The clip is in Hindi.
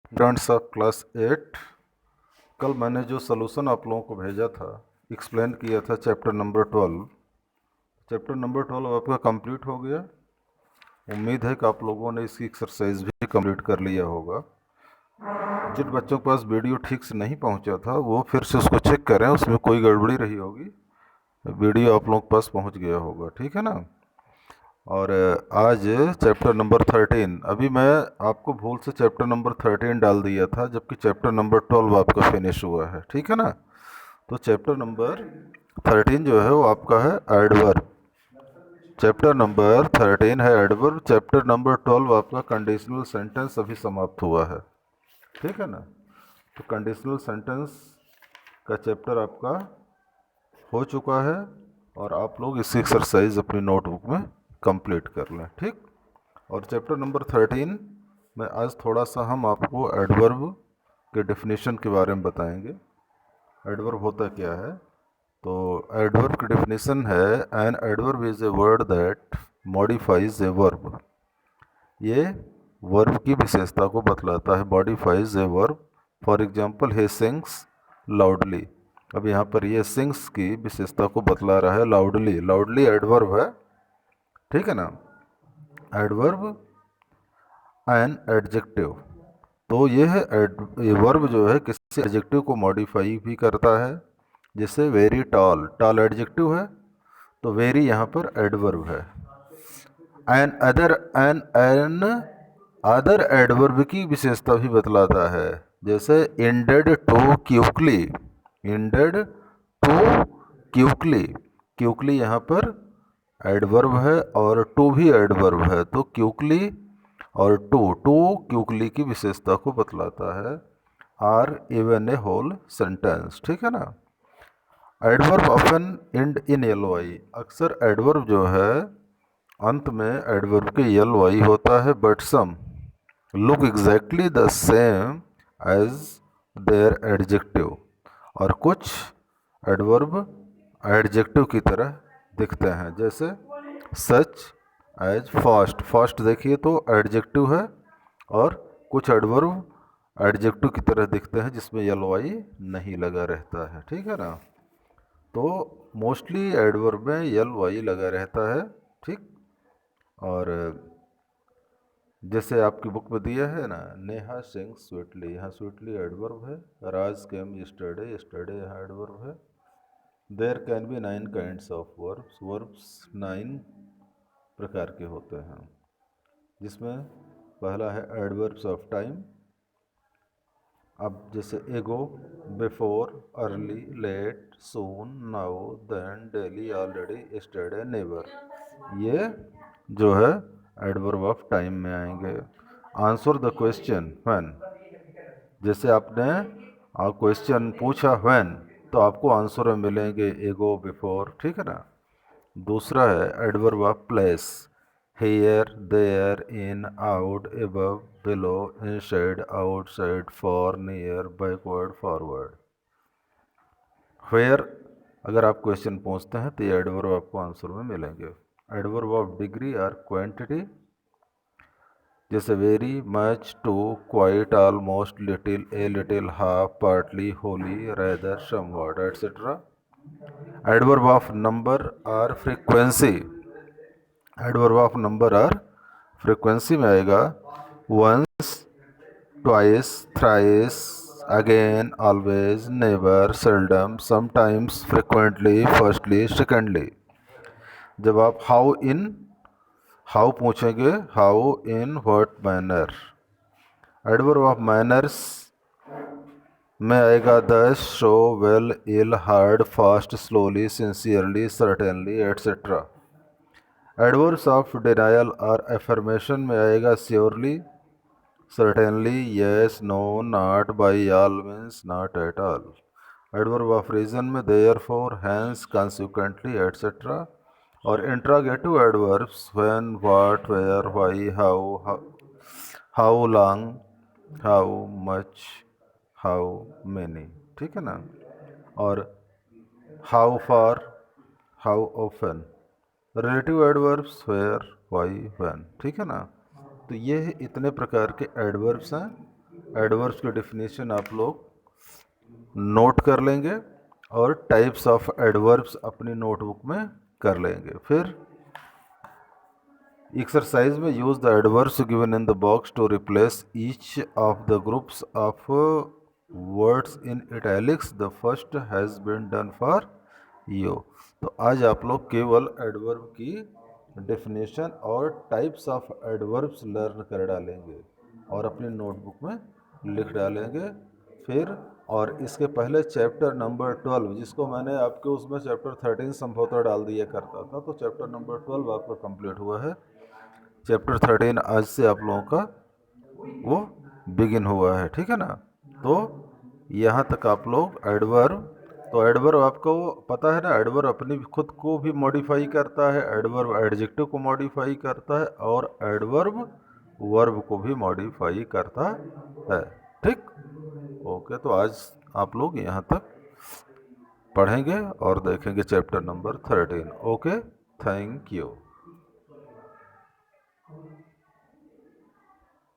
Students of class 8। कल मैंने जो सॉल्यूशन आप लोगों को भेजा था, एक्सप्लेन किया था चैप्टर नंबर 12। चैप्टर नंबर 12 आपका कंप्लीट हो गया। उम्मीद है कि आप लोगों ने इसकी एक्सरसाइज भी कंप्लीट कर लिया होगा। जिन बच्चों के पास वीडियो ठीक से नहीं पहुंचा था वो फिर से उसको चेक करें, उसमें कोई गड़बड़ी रही होगी। वीडियो आप लोगों के पास पहुंच गया होगा, ठीक है ना। और आज चैप्टर नंबर 13, अभी मैं आपको भूल से चैप्टर नंबर 13 डाल दिया था, जबकि चैप्टर नंबर 12 आपका फिनिश हुआ है, ठीक है ना। तो चैप्टर नंबर 13 जो है वो आपका है एडवर्ब। चैप्टर नंबर 13 है एडवर्ब। चैप्टर नंबर 12 आपका कंडीशनल सेंटेंस अभी समाप्त हुआ है, ठीक है ना। तो कंडीशनल सेंटेंस का चैप्टर आपका हो चुका है और आप लोग इसी एक्सरसाइज अपनी नोटबुक में कंप्लीट कर लें, ठीक। और चैप्टर नंबर 13 में आज थोड़ा सा हम आपको एडवर्ब के डेफिनेशन के बारे में बताएंगे। एडवर्ब होता क्या है। तो एडवर्ब की डेफिनेशन है, an adverb is a word that modifies a verb. ये वर्ब की विशेषता को बतलाता है, modifies a verb. For example he sings loudly. अब यहाँ पर ये सिंग्स की विशेषता को बतला रहा है लाउडली। लाउडली एडवर्ब है, ठीक है ना। Adverb an adjective. तो ये है ये वर्ब जो है किसी एडजेक्टिव को मॉडिफाई भी करता है। जैसे वेरी टॉल, टॉल एडजेक्टिव है तो वेरी यहाँ पर एडवर्ब है। एन अदर एडवर्ब की विशेषता भी बतलाता है। जैसे ended too quickly, ended too quickly. Quickly यहाँ पर एडवर्ब है और टू भी एडवर्ब है, तो क्यूकली और टू क्यूकली की विशेषता को बतलाता है। Or even a whole sentence, ठीक है ना। Adverb often end in L Y. अक्सर एडवर्ब जो है अंत में एडवर्ब के एल वाई होता है, but some look exactly the same as their adjective. और कुछ एडवर्ब एडजेक्टिव की तरह दिखते हैं, जैसे सच एज फास्ट। फास्ट देखिए तो एडजेक्टिव है और कुछ एडवर्ब एडजेक्टिव की तरह दिखते हैं जिसमें एल वाई नहीं लगा रहता है, ठीक है ना। तो मोस्टली एडवर्ब में एल वाई लगा रहता है, ठीक। और जैसे आपकी बुक में दिया है ना, नेहा सिंग स्वीटली, यहाँ स्वीटली एडवर्ब है। राज केम यस्टरडे, यस्टरडे यहाँ एडवर्ब है। There can be 9 kinds of verbs. Verbs 9 प्रकार के होते हैं, जिसमें पहला है एडवर्ब्स ऑफ टाइम। अब जैसे ago, before, early, late, soon, now, then, daily, already, yesterday, never, ये जो है एडवर्ब ऑफ टाइम में आएंगे। Answer the question when. जैसे आपने क्वेश्चन पूछा व्हेन, तो आपको आंसर में मिलेंगे एगो, बिफोर, ठीक है ना। दूसरा है adverb of place. Here, there, in, out, above, below, inside, outside, far, near, backward, forward. Where अगर आप क्वेश्चन पूछते हैं तो ये एडवर्ब आपको आंसर में मिलेंगे। एडवर्ब ऑफ डिग्री और क्वांटिटी, जैसे very, much, too, quite, almost, little, a little, half, partly, wholly, rather, somewhat, etcetera. Adverb of number और फ्रीक्वेंसी। एडवर्ब ऑफ नंबर और फ्रीक्वेंसी में आएगा once, twice, thrice, again, always, never, seldom, sometimes, frequently, firstly, secondly. जब आप हाउ पूछेंगे, how, in, what manner. Adverb of manners में आएगा thus, so, well, ill, hard, fast, slowly, sincerely, certainly, etcetera. Adverbs of denial और एफर्मेशन में आएगा surely, certainly, yes, no, not, by all means, not at all. Adverb of reason में देयरफॉर, हैंस, कॉन्सिक्वेंटली, एटसेट्रा। और interrogative adverbs when, what, where, why, how long, how much, how many, ठीक है ना। और how far, how often. Relative adverbs where, why, when, ठीक है ना। तो ये इतने प्रकार के एडवर्ब्स हैं एडवर्ब्स की डेफिनेशन आप लोग नोट कर लेंगे और टाइप्स ऑफ एडवर्ब्स अपनी नोटबुक में कर लेंगे। फिर एक्सरसाइज में use the adverbs given in the box to replace each of the groups of words in italics, the first has been done for you. तो आज आप लोग केवल एडवर्ब की डेफिनेशन और टाइप्स ऑफ एडवर्ब्स लर्न कर डालेंगे और अपनी नोटबुक में लिख डालेंगे। फिर और इसके पहले चैप्टर नंबर 12, जिसको मैंने आपके उसमें चैप्टर 13 संभवतः डाल दिया करता था, तो चैप्टर नंबर 12 आपका कंप्लीट हुआ है। चैप्टर 13 आज से आप लोगों का वो बिगिन हुआ है, ठीक है ना। तो यहाँ तक आप लोग एडवर्ब, तो एडवर्ब आपको पता है ना, एडवर्ब अपनी खुद को भी मॉडिफाई करता है, एडवर्ब एडजेक्टिव को मॉडिफाई करता है और एडवर्ब वर्ब को भी मॉडिफाई करता है, ठीक। ओके, तो आज आप लोग यहाँ तक पढ़ेंगे और देखेंगे chapter number 13। Okay, thank you.